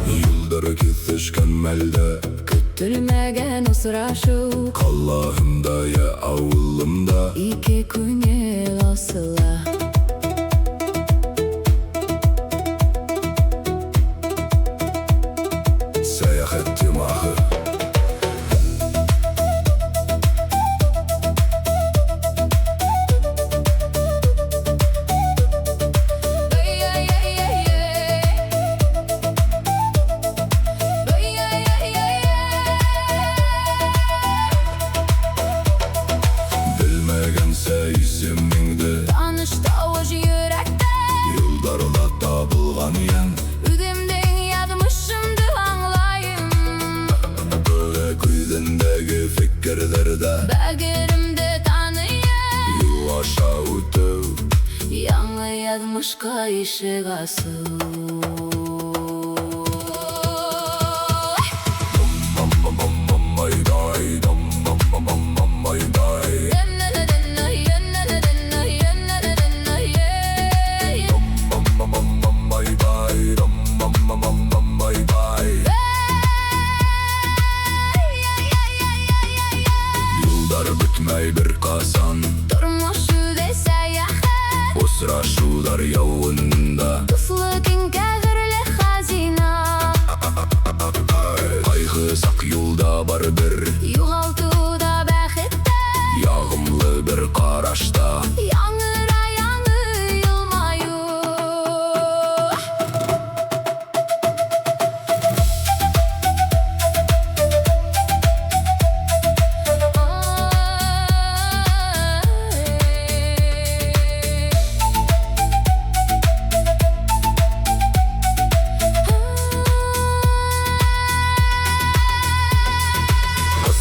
Yıldır kesişkenmelde Kütülmegen usraşu Kallahımda ya avulumda İki künyel asıla Seyahattim ahı Bilmegense isimingdi Tanışta oji yürekte Yıldarda tabılgan yen Üdümden yazmışımdı anlayım Böyle güydendeki fikirlerde Belgerimde tanıyım Yıl aşağı ötüp Yanı yazmış kayışı gası bir kasan Durmuşu de seyahat Usraşular yavunda Tuflukin kağırlı hazina Kaygısak yolda bardır Yuğaltıda bəxitte Yağımlı bir qaraşta Yanıra yanı yılmayı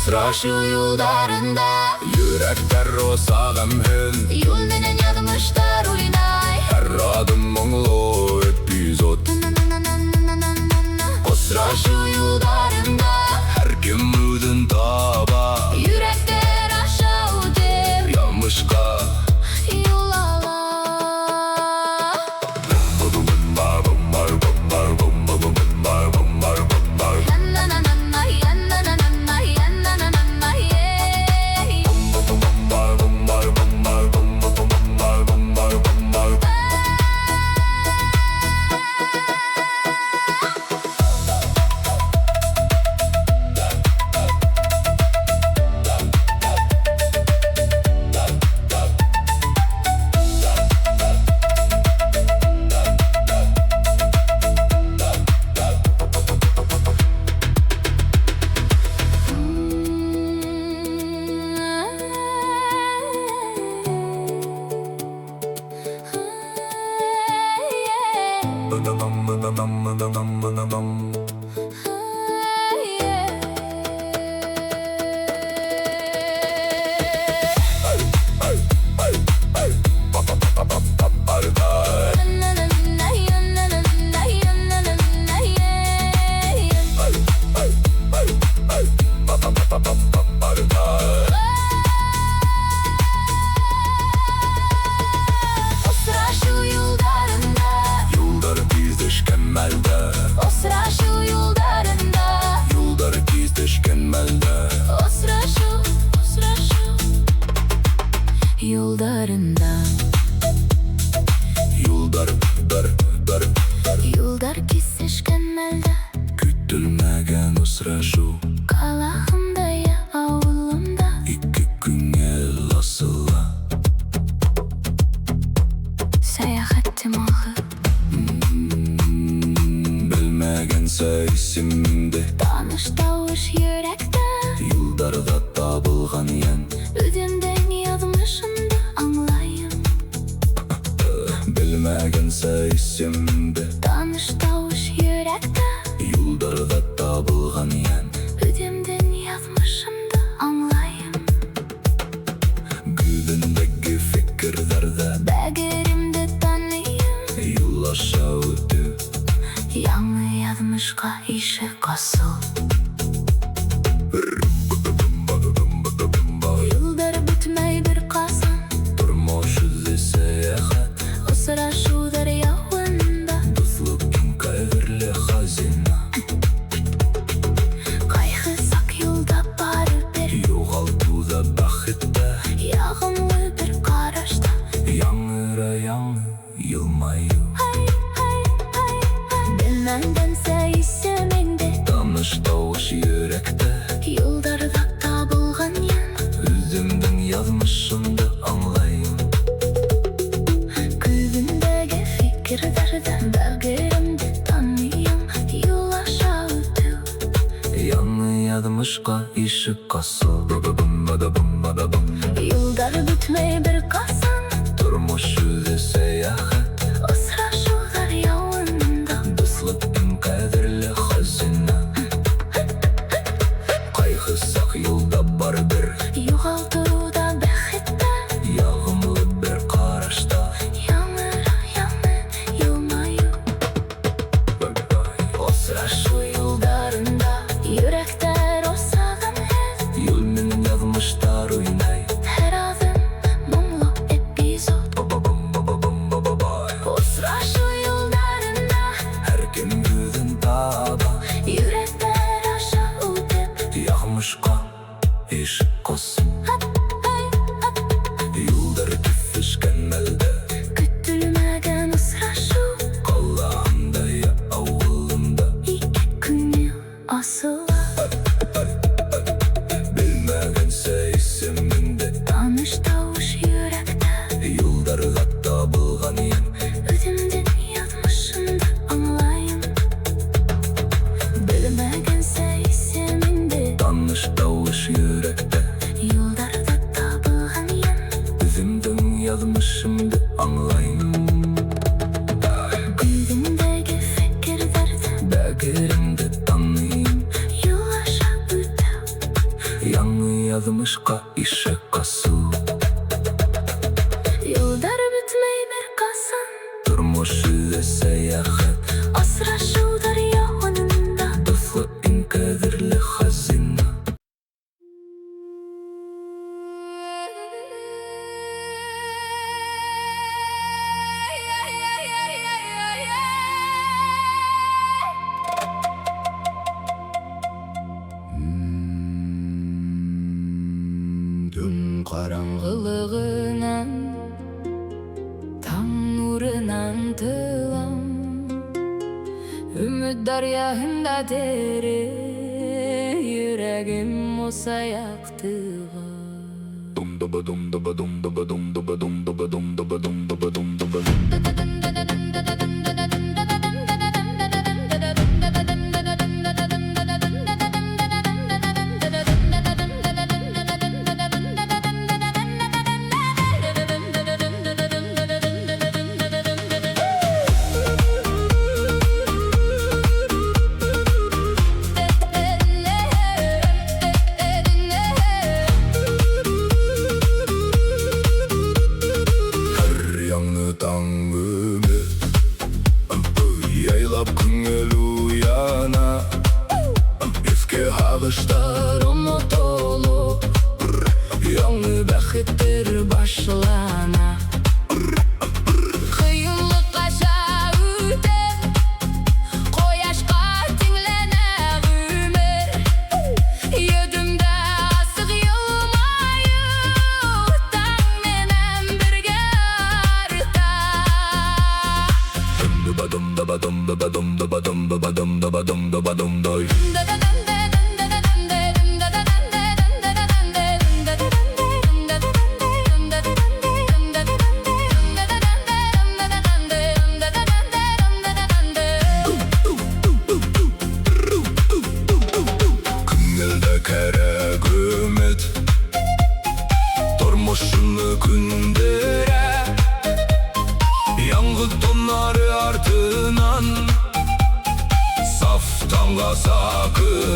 Usraşu yollarında Yürekler o sağımhın Yol menen yazmışlar oynay Her adım muңлу epizod Usraşu yollarında Her kim ödün taba Yürekler aşağı der Yanlışqa Yol ala Yollarında Yollar kesişkenmelde Kütülmegen usraşu Kalahımda ya avulumda İki künyel asıla Seyahattim ahı Bilmegense isimimdi Tanışta oş yürekte Yıldarda tabılgan yen Üdümden yazmışımdı anlayım Bilmegense isimimdi Tanışta oş yürekte Yıldarda tabılgan yen Üdümden yazmışımdı anlayım Güydendeki fikirlerde Belgerimde tanıyım Yıl aşağı ötüp Yanı yazmış asıl. Yıldır bitmey bir kazan, Turmuş yüzü seyahat, o sıra şu deryavında. dostluk en kaygırlı hazina. Kaygısak yolda baribir, Yoğaltıda baxitta, yağımlı bir karışta. Yangıra yangı yılmayı. Bilmenden isminde, Tanış tavuş yürekte, yıldarda tabılgan yan. Üzümdün yazmışımda anlayın. Kalbimdeki fikirlerden belgerimde tanıyan. Yol aşağı ötü, Yanı yazmışka işi kasıl. yılдар bitmey bir kazan. Turmuş yüzü seyahat, O sıra şu deryavında. dostluk en kaygırlı hazina. Kaygısak yolda baribir, Yoğaltıda behitte, yağımlı bir karışta. yanı yılmayı. O sıra şu yıllarında, yürekler o sağdan hez. Yolmen yazmışlar oynay. Her adım mumlu epizod. O sıra şu yıllarında, Her kim gözün taba, yürekler aşağı ötüp. yağmışka iş kosun. Yıldır küfüşken melde, Kütülmegen o sıra şu, Allah'ında ya avulunda. iki gün asıl. Bilmegense isiminde, Tanış tavuş yürekte, yıldarda tabılgan yen. özümden yazmışım da anlayın. Bilmegense isminde, Tanış tavuş yürekte, yıllarda tabılgan yan. Üzümdün yazmışımda anlayın. Kalbimdeki fikirlerden Belgerimde tanıyın. yol aşağı ötü, Yanı yazmışka işe kasıl. yıllar bitmey bir kazan. Turmuş yüzü seyahat, O sıra şu deryavında. dostluk en kaygırlı hazina. Dün Karangılığından, taң nurundan tığlam. Ümit deryasında derin, yüreğim o sayaktığım. dum daba dum daba dum daba dum daba dum daba dum daba dum daba dum daba dum. Her yanı tangımı yaylap күңел uyana. Eski havışlar Unutulu, yanı бақыттар başlana. Kıyınlık aşağı ötüp, koyaşqa tinglene ömür. Yüdümde asık yılmayı, taң menен birge arta. dum daba dum daba dum daba dum daba dum daba dum daba dum doy. Күңелдә кәрәк өмет, тормышны күндерә. Яңгы тоннары артынан, саф таңга сакын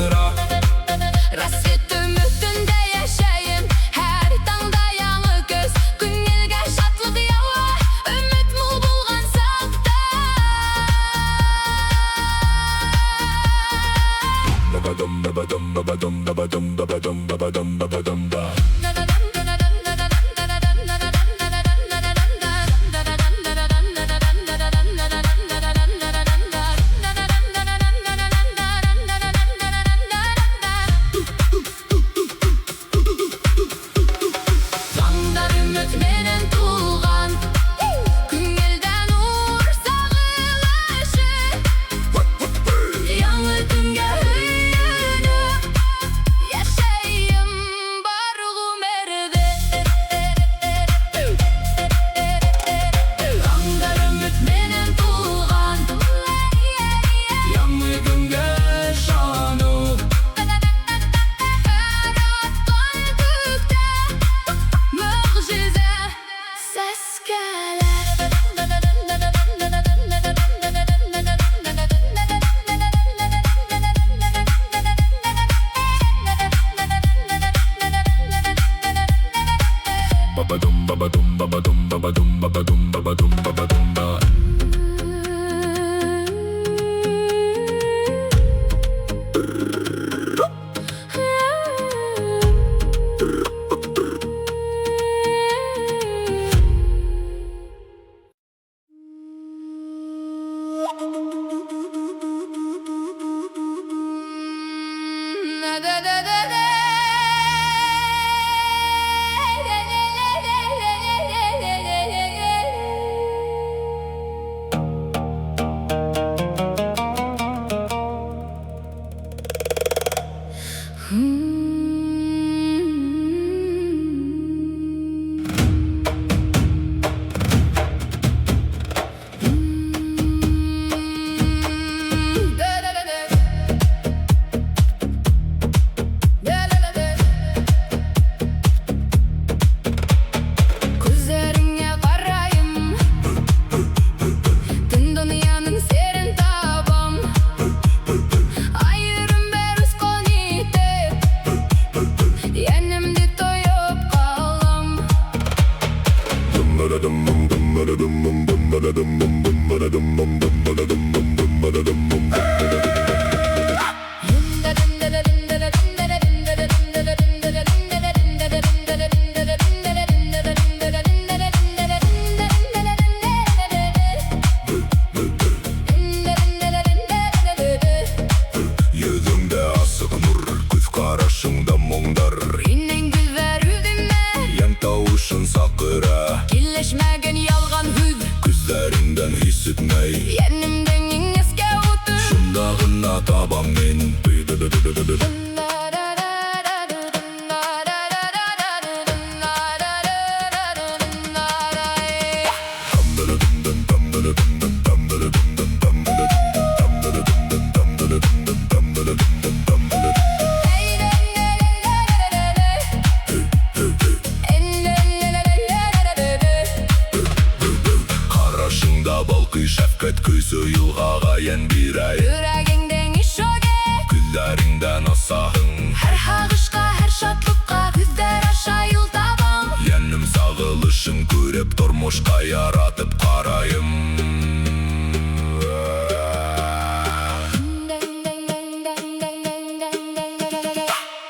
Жандар үміт менен туған, күңелден ур сағынышы. Яңы күнге үйініп, яшайым бар ғұмырды. Жандар үміт менен туған, яңы күнге жанып. Көздеріңе қарайым, түн дүнияның серін табам. Айырым бер ұсқан етіп, енімді тойып қалам. Yüzünde asık nur, göz karашыңда мұңдар. Инен гүлвер үдіме, Ен тауышын сақыра, келешмеген ялған хүз. күздеріңден hissetмей. Енімдің еңеске ұты. Шындағына табам мен. Қарашыңда балқи шәфкат көзі ұйылғағайын бір ай. Жүрегіңдің ішоге, Күздеріңден асағың, әр хағышқа, әр шатлыққа күздер аша юл табам. енім сағылышын көріп тұрмышқа яратып қарайым.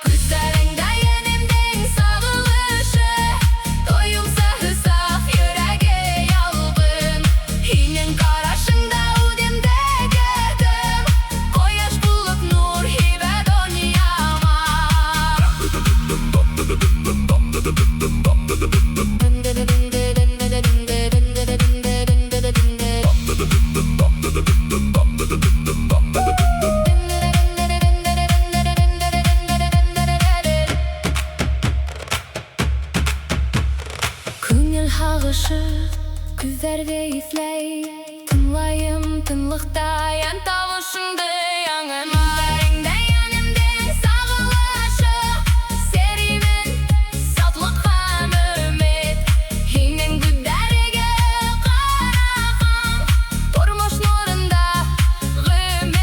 Күздеріңді енімдің сағылышы, тойымса ұсақ yüreğe ялғын. Инен қарашыңда өдемдегі дым, қояш болып нұр хибе дүнияма. Күңіл хағышы, күздерде ислей, тыңлайым тынлықта ян тавышыңды яңын. Күздеріңде енімдің сағылышы, сереймін сатлыққа үміт. Инен күддерге қарағам, тұрмыш нұрында ғымырет.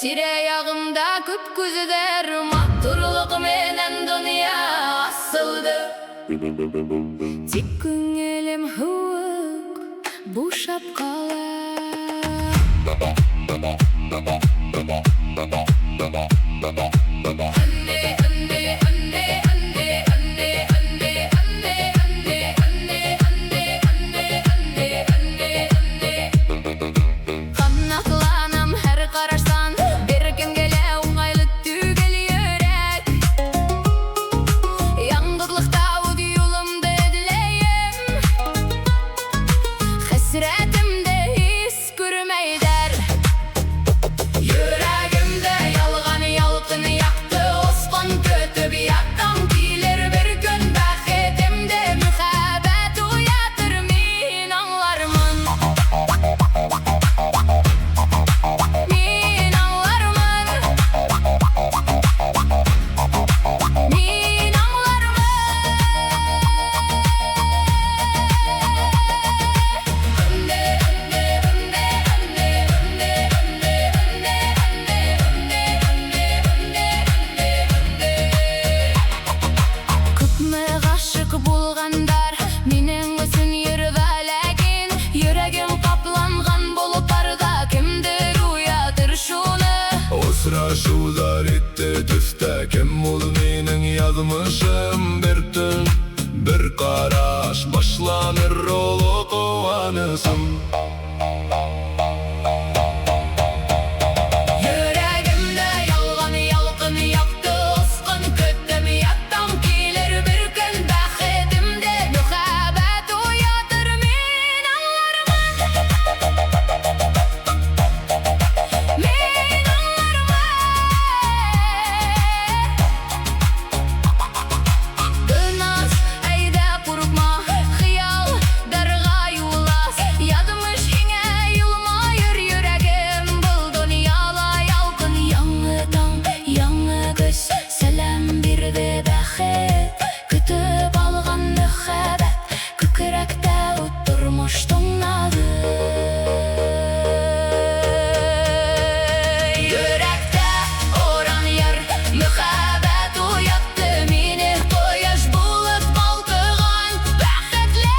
Tire-ягымда күп күзідер, матурлық менен дүния асылды. Тик күңелем хук, бушап кала. Канатланам һәр карашсан, бер кем келе уңайлы түгел йөрәк. Яңгырлыкта үз юлымды эзләйем, хәсрәтемде хис күрмәйдер. Йөрәгемдә ялган ялкын якты, оскан көтүп яттым. Килер бер көн бәхетемдә мөхәббәт уятыр, мин аңлармын. Мин аңлармын. Мин аңлармын. Күпме гашык булгандар минең өчен йөрүп, ләкин йөрәгем капланган болытларда кемдер уятыр шуны. Очрашулар итте төстә, кем ул минең язмышым? Бер төн, бер караш, башланыр олы куанышым. Йөрәгемдә ялган ялкын якты, оскан көтүп яттым. Килер бер көн бәхетемдә мөхәббәт уятыр, мин аңлармын. Мин аңлармын. Гынас, әйдә курыкма, хыялдарга юллас. Язмыш һиңә елмаер йөрәгем, был дөньяла ялкын. Яңы таң, яңы көз, сәлам бирде бәхет. Көтүп алган мөхәббәт, күкрәктә ут тормыш тыңнады. Йөрәктә оран яр, мөхәббәт уятты мине. Кояш булып балкыган бәхетле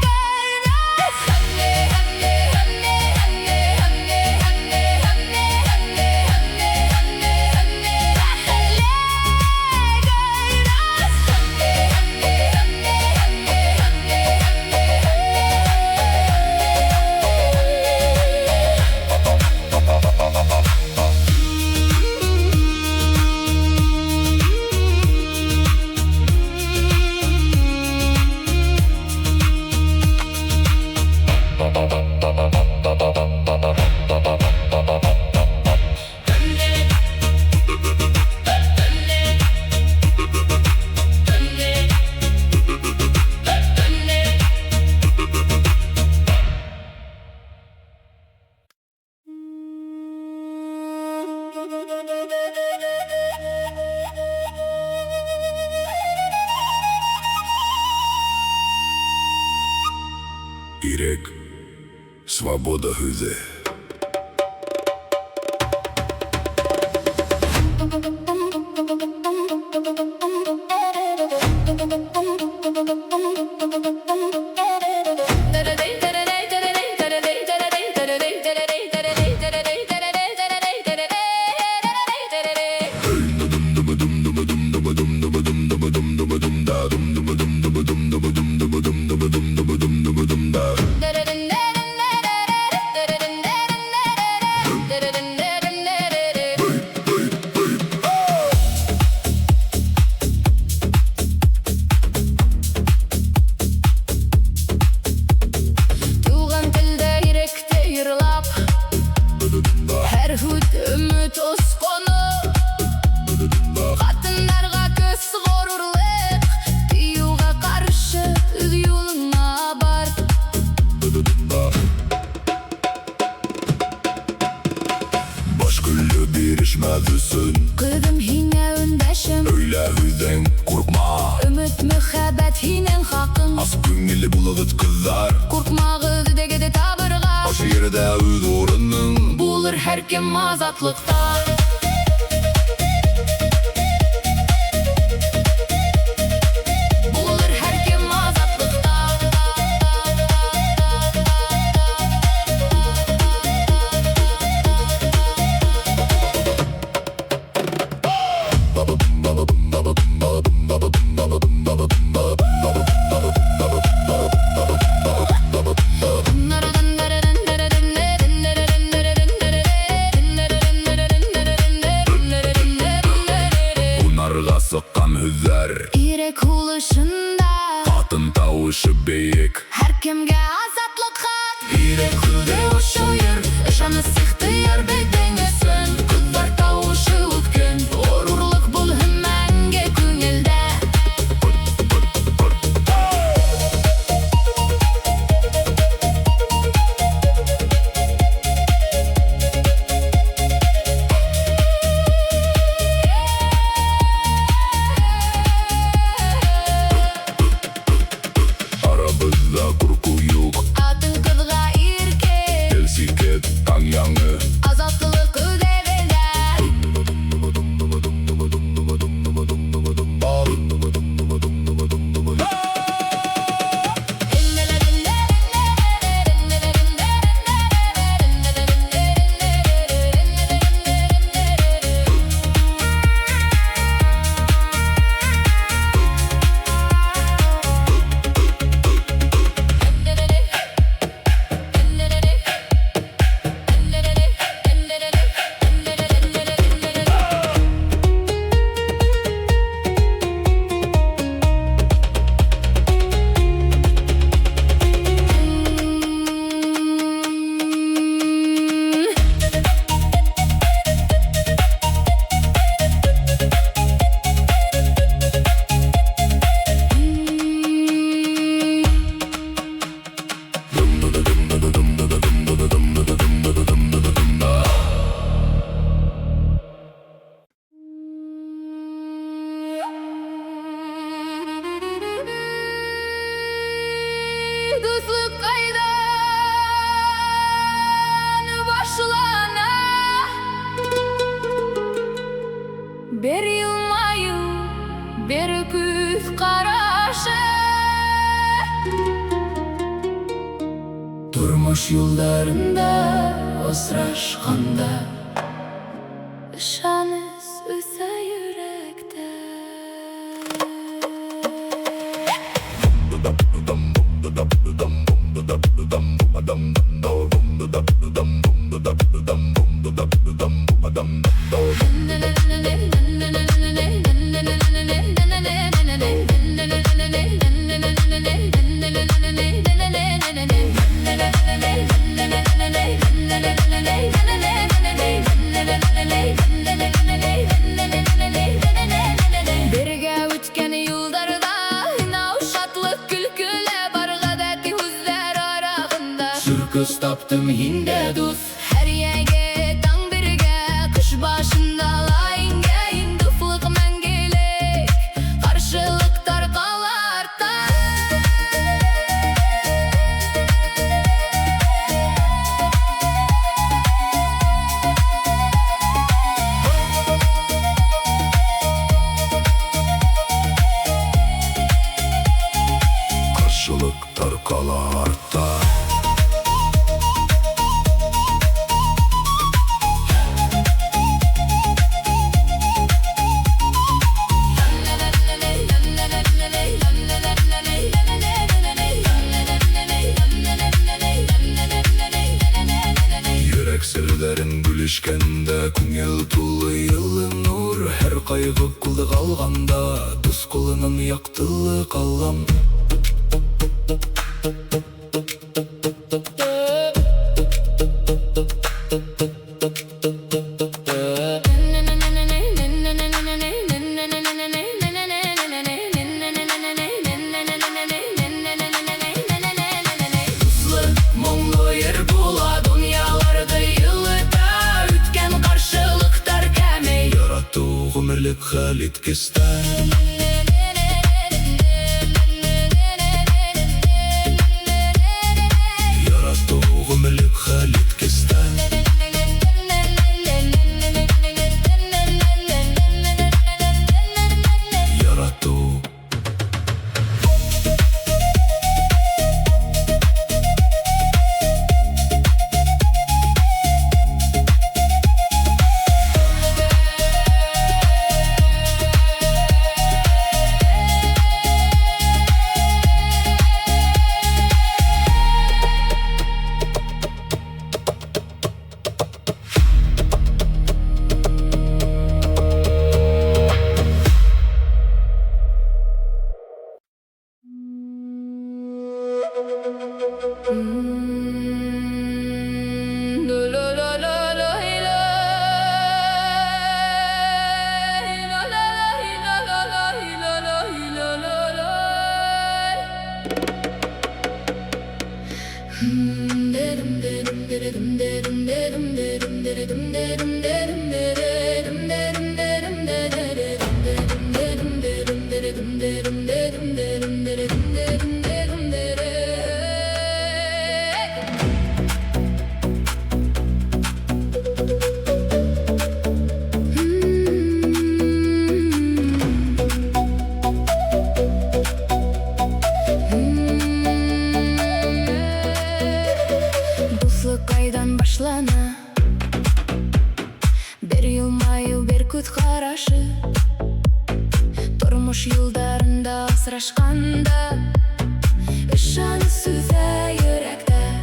гөлназ. Ирек, свобода хүзе. Туган телдә йөрәктә йырлап, һәр хут өмет осканы. Хатыннарга көз горурлык, тыюга каршы үз юлыңа бар. Баш күлле бирешмәдесен, Кызым һиңә өндәшем, öyle хүзең, курыкма. өмет мөхәббәт һинең хакың. Аз күңелле булыгыз кызлар, Куркмагыз дегеде табырга, аш yerdə үз орының. бул Bulur her kim azatlıkta. Bulur her kim azatlıkta. Unarga sıkkan hüzler, İrek huluşunda atın tavışı beyik. her kimge azatlık hat. İrek hüde Oşuyur, ışanı sıktı yer bedengesin. Kızlar tavışı utken, orurluk bul hemmenge küngülde. Arabızda kurku yok, Atın kızga irke, elsiket tan yanı. azatlık ödevede. Dostluk kaydan başlana. Bir yılmayı, bir küs karaşı. Durmuş yollarında osraşkanda, ışanız üse yürekte. Birge ötken yıllarda navşatlık külküle bargadaki hüzler arağında. Sürküs taptım hinde dus her yege tan birge kış başında layinge indufluk mengelek karşılıklar kalarta. Karşılıklar kalarta. Yürek sirlerin gülüşkende, күңел тулы yıllı nur. Her kaygı kıldı kalganda, duz kılının yaktılığı kallam. Гомерлек хәл иткестән. Ярату гомерлек хәл иткестән. Turmuş yıllarında sıraşkanda Işanı süze yürekte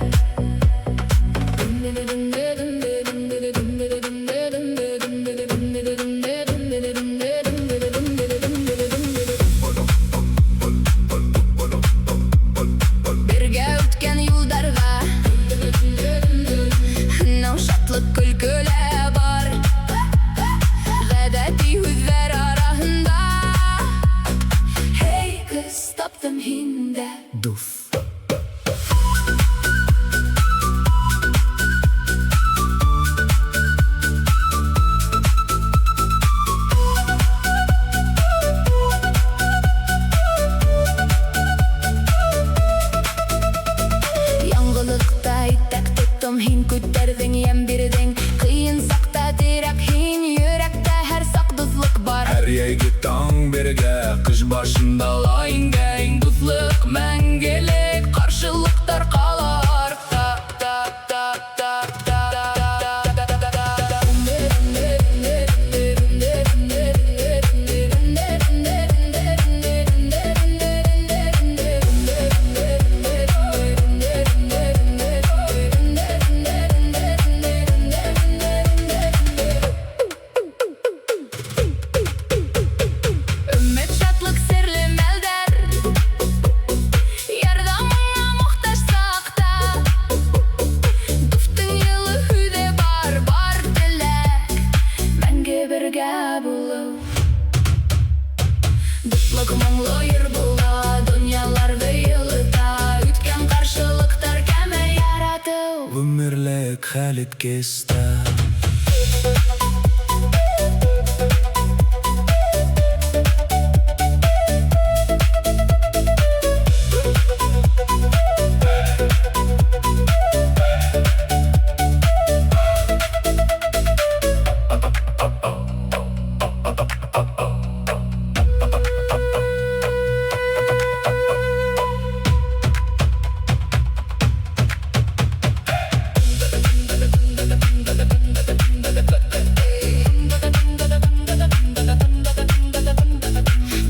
Birge ötken yıldarga Navşatlık külküle var Gadati hüzler arasında Hey kız taptım hinde Duf. Yangılıkta itek tuttum hin kütterдің ем birдің Қиын сақта direk hin yürekte her sakdızlık var Her yegi taң берге Қыш башында лайынген Дұзлық мәңгелік Қаршылықтар қалар Ümmet şatlık sirli melder Yardımına muhtaç sakta Duftun yılı hüde bar dilek Мәңгі бірге болу Дутлық мұңлы ер бола Дүнияларды йылыта Үткен қаршылықтар кәмі ярату Өмірлік хәлет кесті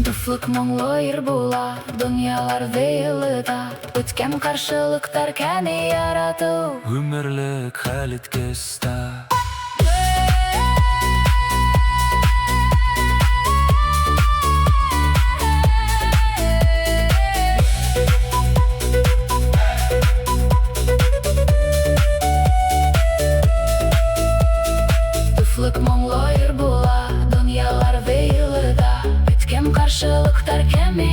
Дуфлық мұңлы ер бола Дүнияларды йылыта Өткен қаршылықтар кәне ярату Өмірлік хәлет кесті Дуфлық мұңлы ер бола Дүнияларды йылыта Өткен қаршылықтар кәне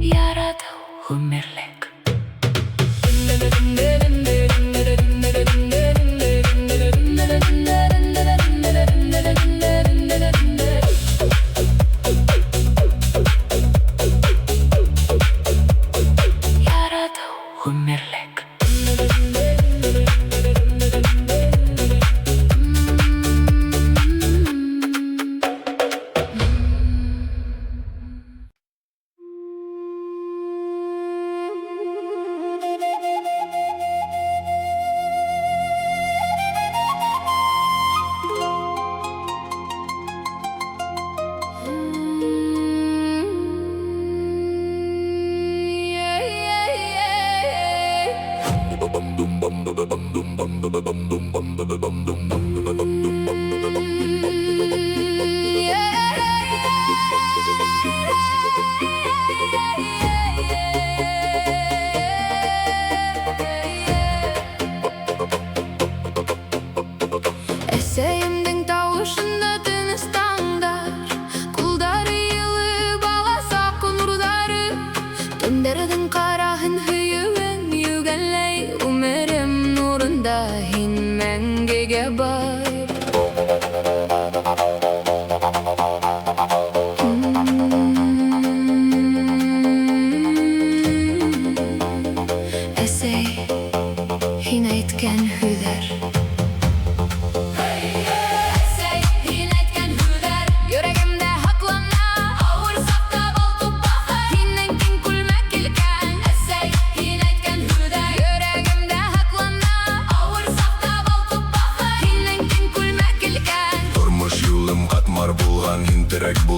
ярату Өмірлік ярату Өмірлік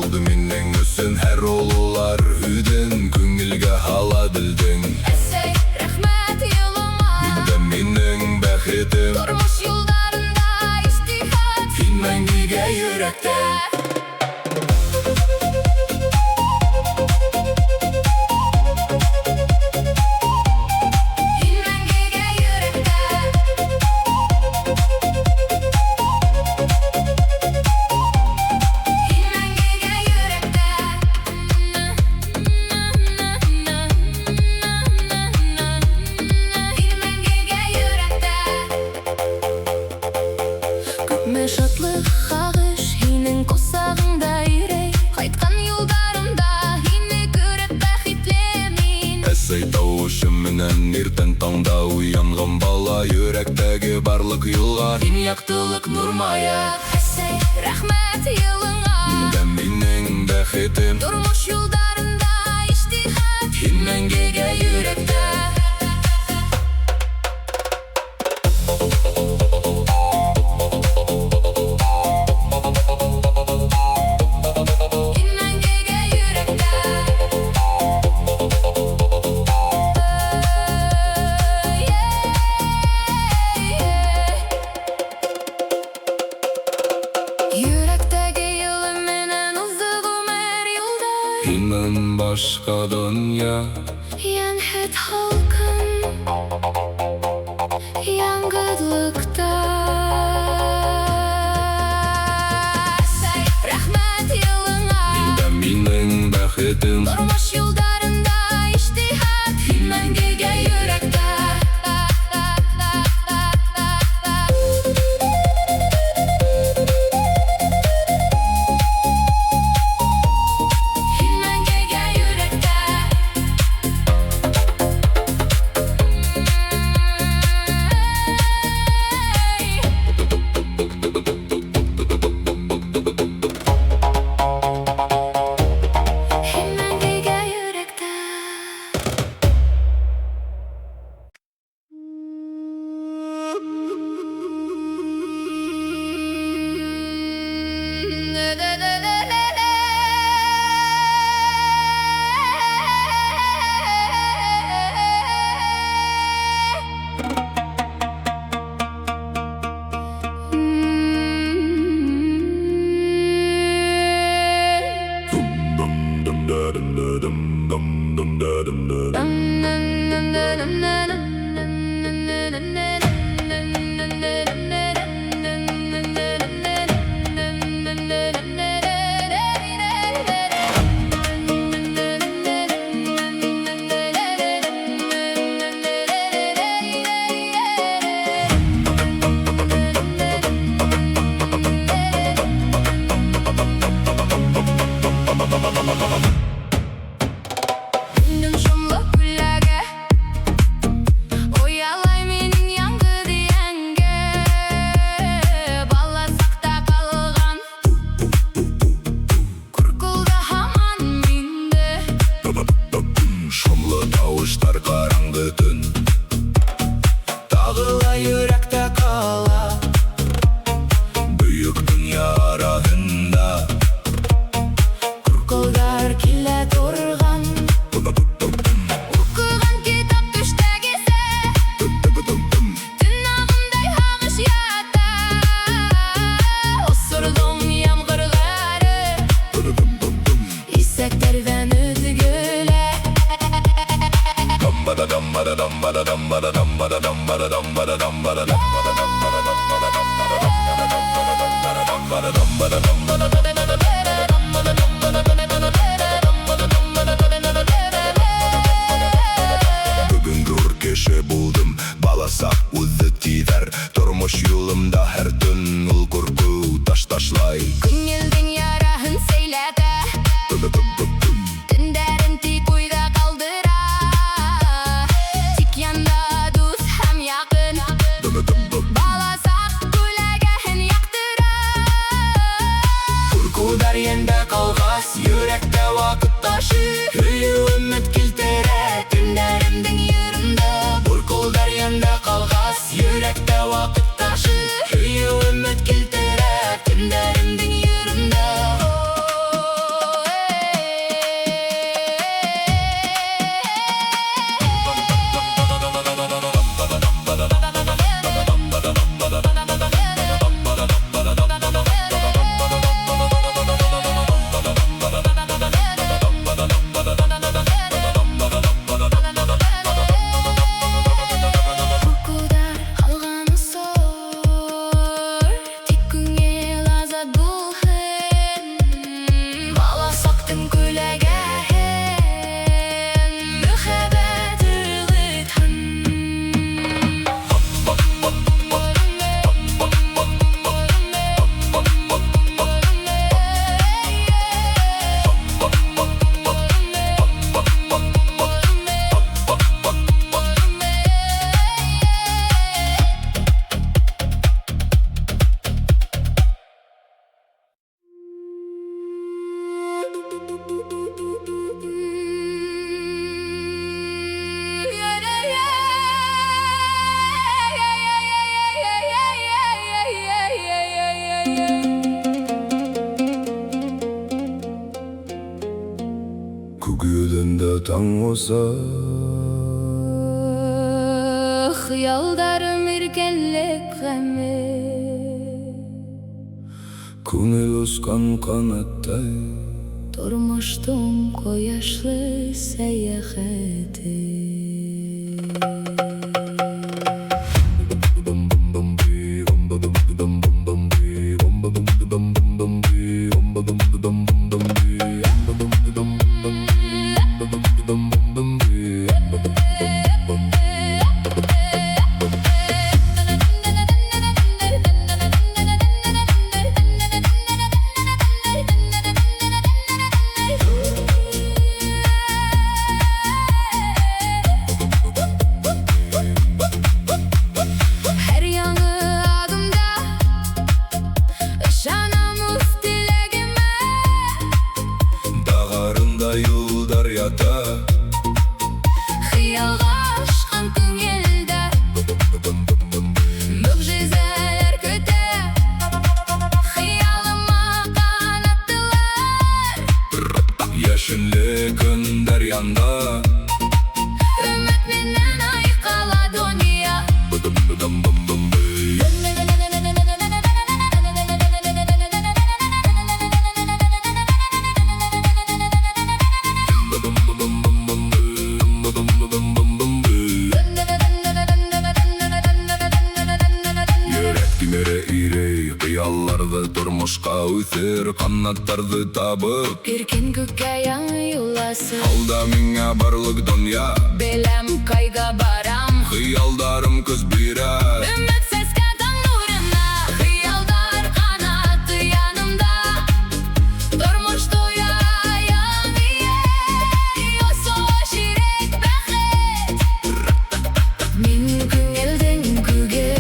болды менің өсін Әр олылар үйден көңілге ала білдің Әсей, рахмет еліңа Енді менің бәхетім Тұрмыш юлдарында иштихат Сен мәңгіге йөрәктә Шатлық қағыш, хинің қосағыңда үйрей Қайтқан юлдарымда хині көріп бәхетлемейін Әсей тауышым менен ертең таңда уянған бала Йөрәктәге барлық юлға Сен яктылык нурмая Әсей, рахмет еліңа Енді менің бәхетім Тұрмыш юлдарында иштихат Сен мәңгіге йөрәктә Сеннен башка дөнья Янхет халкым Яңгыдлыкта Әсей, рахмет еліңа Енді менің бәхетім Тұрмыш юлдарында иштихат Сен мәңгіге йөрәктә Бүгінгі үркеше болдым, баласақ өзі тидар Тұрмыш юлымда әр түн ұл көргу таш-ташлай Күңелдің яраһын сөйләтә Түндәрін тик уйда қалдыра Тик янда дус һәм яқын Баласақ күләгәһен яқтыра Күгүдүндө таң болса, Хыялдарым эркелек гаме, көңүл ускан канаттай, Тормуштун кояшлы саяхаты. Her yanı adımda ышанамыз тилегиме, дағарында юлдар ята, Хыялга ашкан көңелдө мөгжизелер көтө, Хыялыма канаттылар, яшінлі күн дарьянда. Үміт менен айкала дүйнө. Йөрәк тимере ирей, кыялларды тормышка үтер, канаттарды табып. Иркен көккө юласы, Алда миңа барлык дөнья, белем кайга барам, хыялдарым көз бирә. Үміт сәскә таң нурына, хыялдар канаты янымда, Тормыш туяян осо ширек бәхет, Мин күңелден күгө.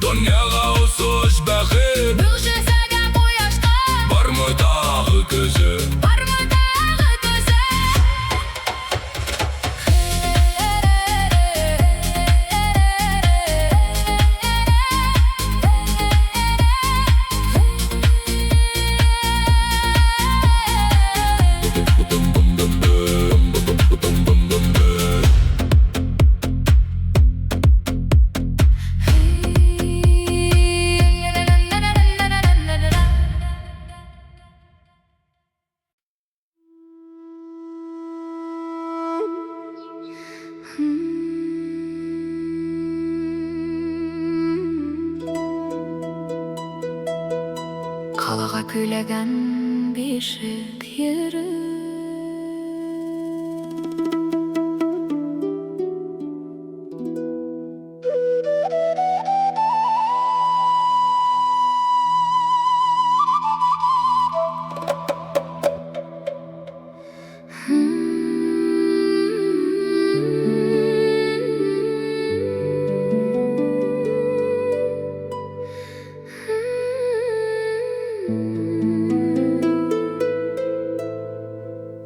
Дөньяга осош бәхет, Мөгжизәгә кояшка, бармы тагы көзі. бармы тагы төзе. Қалаға күйләгән бишек йөрі,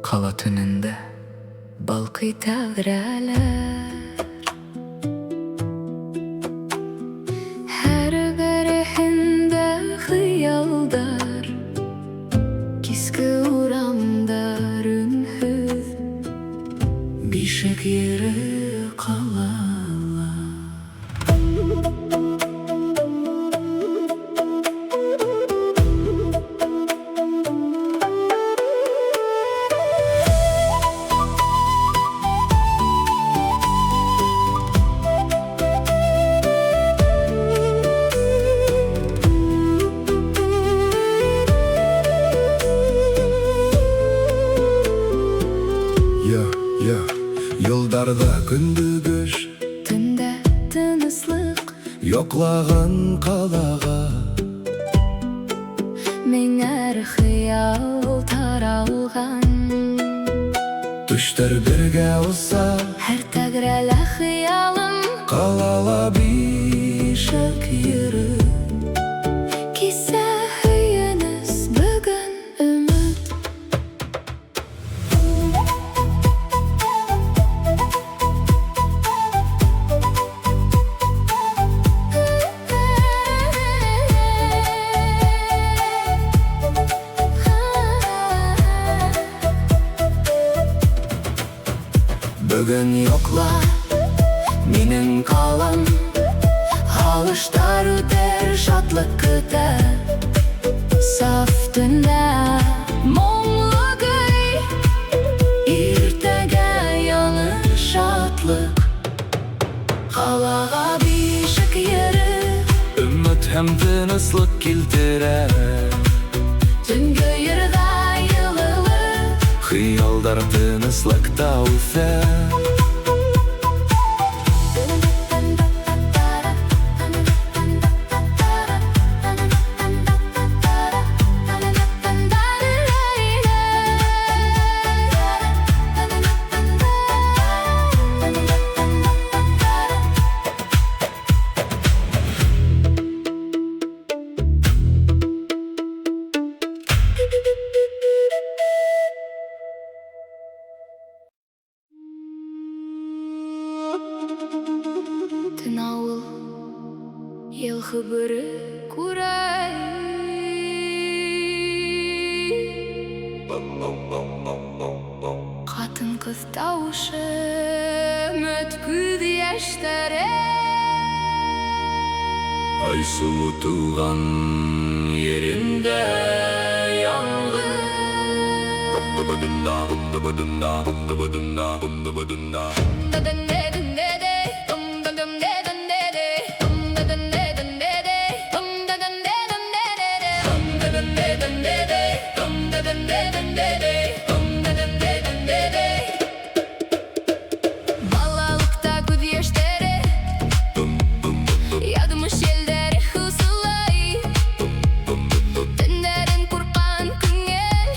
Қала түнінде балқый тағдыралар, Әр берехінде хыялдар, Кискі урамдар үнһіз, Бишек йөрі қалалар. Йылдарда күндүгүш, Йоклаган қалаға. Меңәр хыял таралған, Түштер бірге ұса, һәр тәгәрәлә хыялым, қалала бишек йөрі. кисә һөйенес бүген өмет. Бүгін йокла, минең қалам, алыштар үтер, шатлык көтәр. Саф төндә моңлы көй, Иртәгә яңы шатлык, қалаға бишек йөрі. өмет һәм тыныслык килтерә. Төнгө йырда йылылы, Хыялдар тыныслыкта үсә. Тын ауыл елхы бүрі күрәй. Қатын қыз тауышы үміт күз яшьтәре. Айсылу туған ерінде яңғыр. Балалықта күз яшьтәре, ядымыш елдері хысылай. Түндерін құрқан күңел,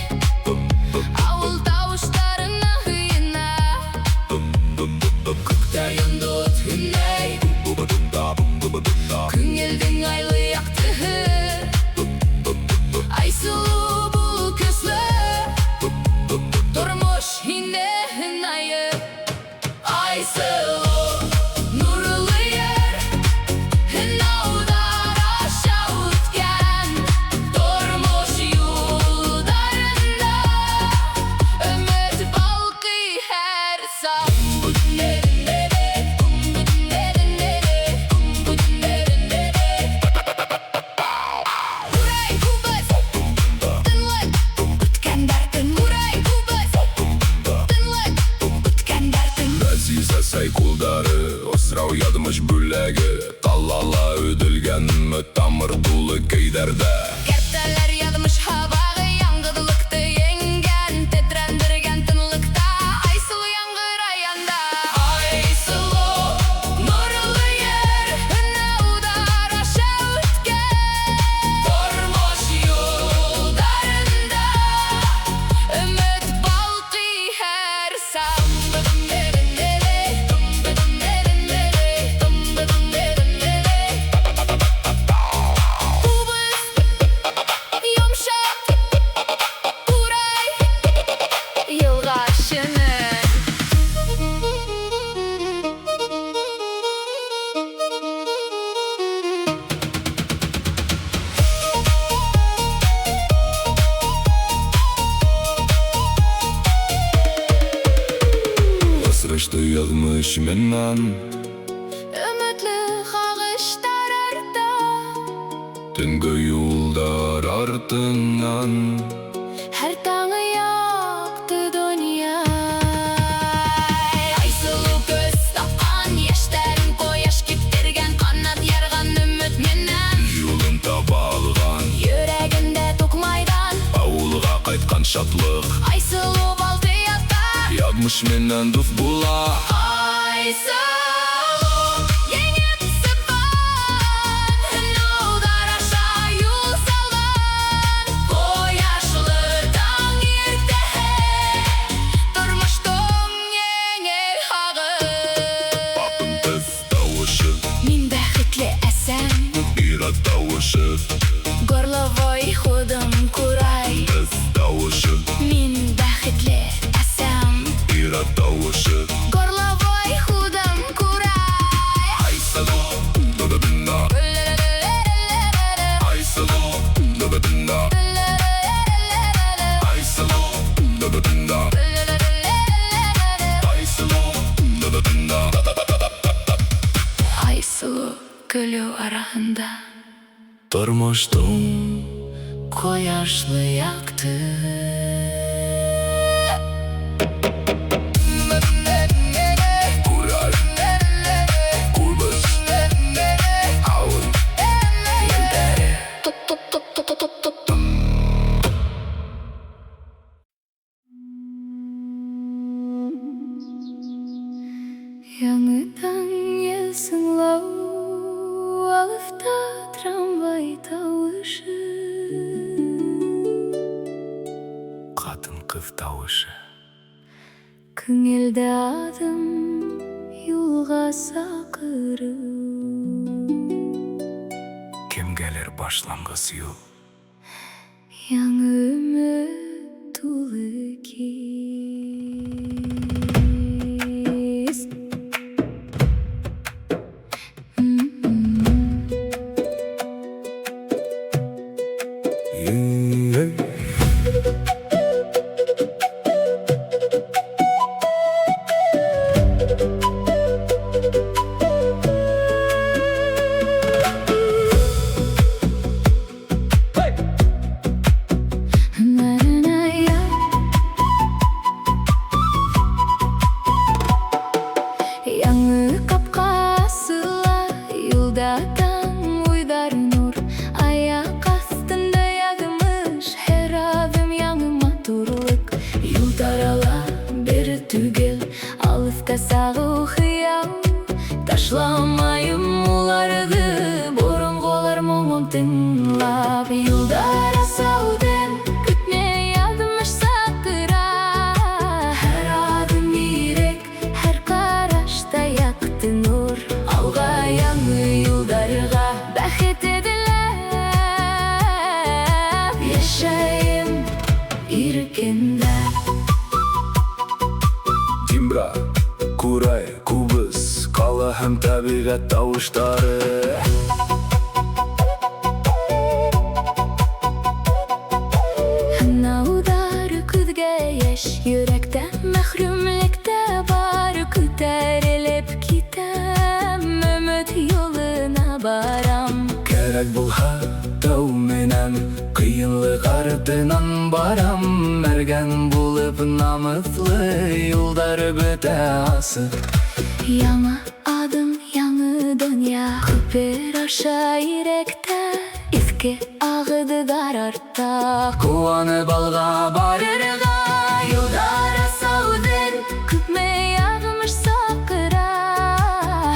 ауыл тауыштарына хыйына. Күктә янды от хүнәй, Күңелдің айлы яқтығы, айсылу бұл көзлі. Тормыш һине һынайы, айсылу нурлы ер. Һынаудар аша үткән тормыш юлдарында, өмет балкый һәр саң. Күрәй күбез, тынлык үткәндәр төн. Күрәй күбез, тынлык үткәндәр төн. Әзизә сәй кулдары, осрау ядымыш бүләге. Қалала өділген үміт тамыр тулы көйдәрдә. Кәртәләр ядымыш һавағы, яңғыдылықты еңгән, тетрәндерген тынлыкта, айсылу яңғыр аянда. Айсылу нурлы ер, һынаудар аша үткән тормыш юлдарында, өмет балкый һәр саң. Күбіз йомшак, күрәй елгашыны. Осрашты язмыш меннән, Өмітлі қағыштар арта, төнгө юлдар артыңнан. һәр таңы яқты дөнья. Айсылу көз тапқан, яшьтәрін кояш киптергән, қанат ярған өмет меннән. Юлын таба алған, Йөрәгендә тук майдан, ауылға қайтқан шатлык. айсылу балды ята. Ядмыш меннән дуф була. Айсылу еңеп сыпа, күлүү арасында Тормоштун кояшлы якты. Курай, курбыз, ауыл, елдері. Яңыдан ел сыңлау, алыфта трамвай тауышы, Қатын-қыз тауышы. күңелді адым юлға сақыру. Кем келер башлангыс юл? Яңы үміт тулы кез. Яңы капкасыла юлда таң уйдар нур, аяк астында ягымыш һәр адым яңы матурлык. Юл тарала бер түгел, алыска сагу хыял, ташламайым уларыды борынголар моңон тыңлап. Юлдар асауден күтме ядымыш сакыра, һәр адым ирек, һәр карашта якты нур. Алга яңы юлдарга бәхет эдилеп, яшайым иркендә. Тимбра, курай, кубыз, кала һәм табигать тавыштары. Наудар күзгә яшь, йөрәктә мәхрүмлектә бар. Күтәрелеп китәм, өмет юлына барам. Кәрәк булһа тау менән, кыйынлык артынан барам. Мәргән булып намыслы, юлдары бетә асык. Яңа адым, яңы дөнья, күпер аша йөрәктә. Иске агыдылар артта, Куанып алга барырга, юлдар асауден күпме ягымыш сакыра.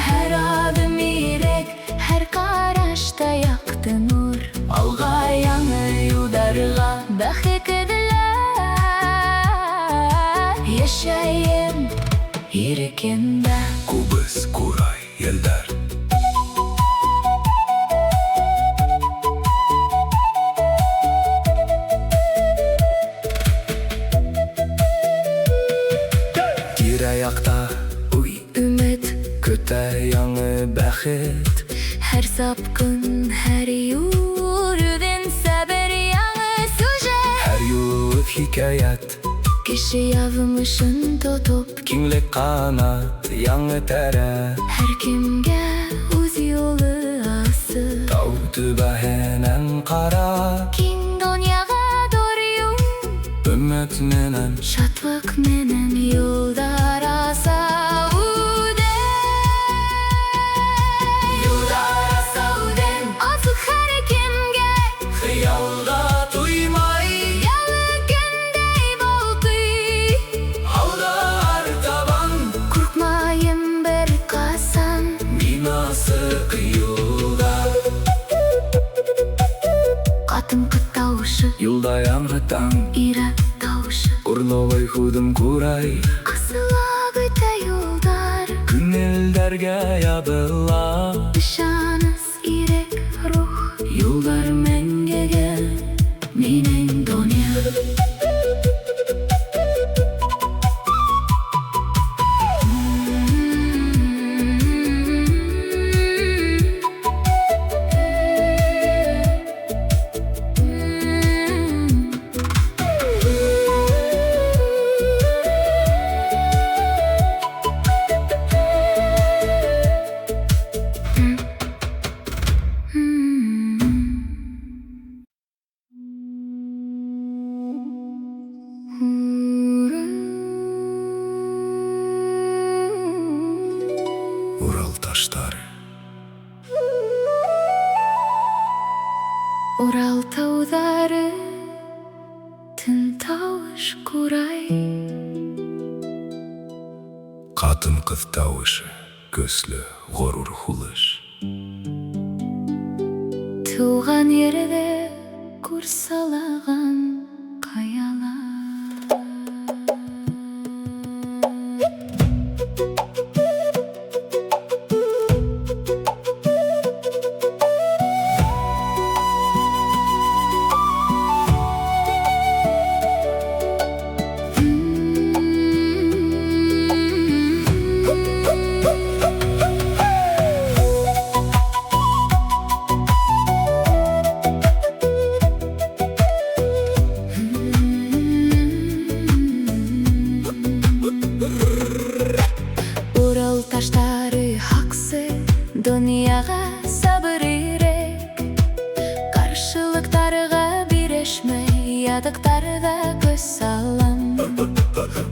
Һәр адым ирек, һәр карашта якты нур. Алга яңы юлдарга бәхет эдилеп, яшайым иркендә. кубыз, курай, елдәр. Тирә-якта уй, Үмет көтә яңы бәхет. һәр сапкын, һәр юрден сәбер яңы сюжет. Һәр юл хикаят, Кеше язмышын тотып, киңлек канат, яңы тәрә. һәр кемгә үз юлы асы. Тау түбәһенән кара, Киң дөньяга dur юл, өмет менән. шатлык менән юлдар асауден. Юлдар асауден, азык һәр кемгә, Хыялда туймай, яңы көндәй балкый. алда артабан. Куркмайым бер касан, Минасы кыюлда, катын-кыз тавышы, юлда яңы таң. йөрәк тавышы. Урновой худым курай, Асыла бөтә юлдар, күңелдәргә ябыла. ышаныс ирек рух. Юлдар Мәңгегә минең дөнья. Урал таштары. Урал таудары, түн тауыш курай. Қатын қыз тауышы, көслі ғорур хулыш. Туған ерде курсалаған қаяла. Урал таштары хақсы, дүнияға сабыр ерек. Қаршылықтарға бирешмей, ядықтарға көз салам.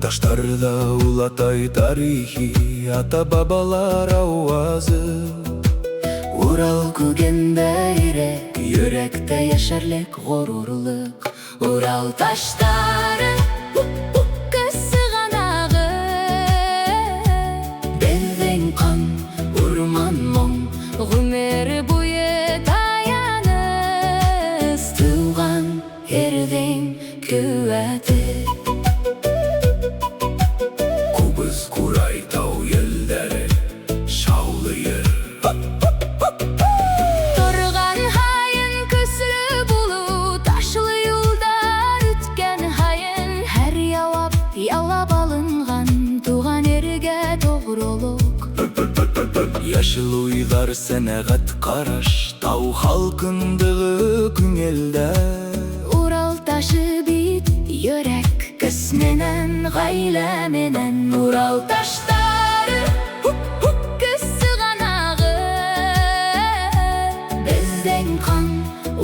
Таштарда улатай тарихи, ата-бабалар ауазы. Урал көгенде ерек, йөрәктә яшәрлек ғорурлык. Урал таштары көз сығанағы, безден қан, урман моң, ғүмер буе таяныс. Туған ерден куәті. Кубыз Курай тау елдері, шаулы ер. Торған хайын көсілі болу, ташлы юлдар үткен хайын. Әр ялап алынған, туған ерге тоғролық. Яшыл уйлар сәнәғат қараш, тау халқындығы күңелді. Урал ташы бит, йөрәк көсменен, ғайлә менен. Урал таштары көз сығанағы, безден қан,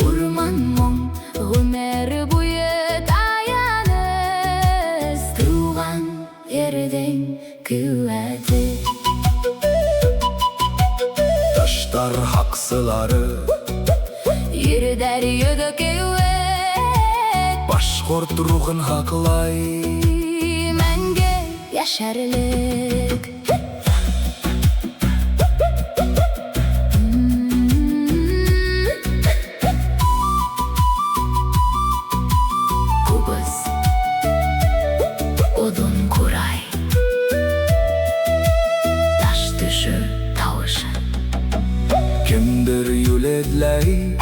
урман моң, ғүмер буе таяныс. Туған ерден куәті. Таштар хақсылары, Йөрдәр йөді кеует, башқұрт рухын хақлай. мәңге яшәрлек. Кубыз, Удун Курай, таш түші тауышы. Кімдір юледләй,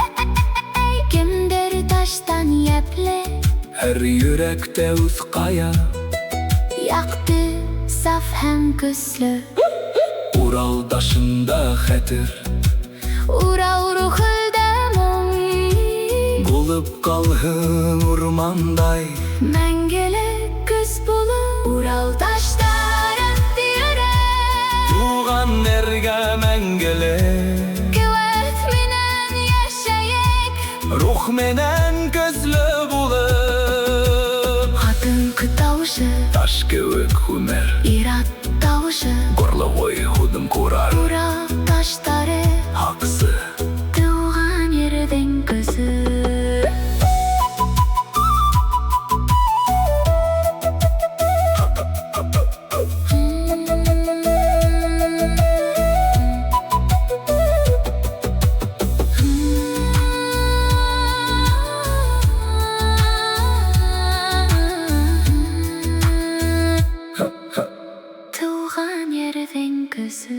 Кемдер таштан япле, әр йөрәктә үз қая. яқты, саф һәм көслі. Урал дашында хәтер, Урал рухылда моң, булып қалғын урмандай. мәңгелік көз болу. Урал таштары йөрәк, Туған әргә мәңгілі, куәт менен яшәйек. рух менән көзлі булып. Хатын тауышы, Таш кеуек хүмер, ират тауышы. горловой худым курар. Урал таштары, Хақсы, туған ерден көзі. Туған ерден көзі.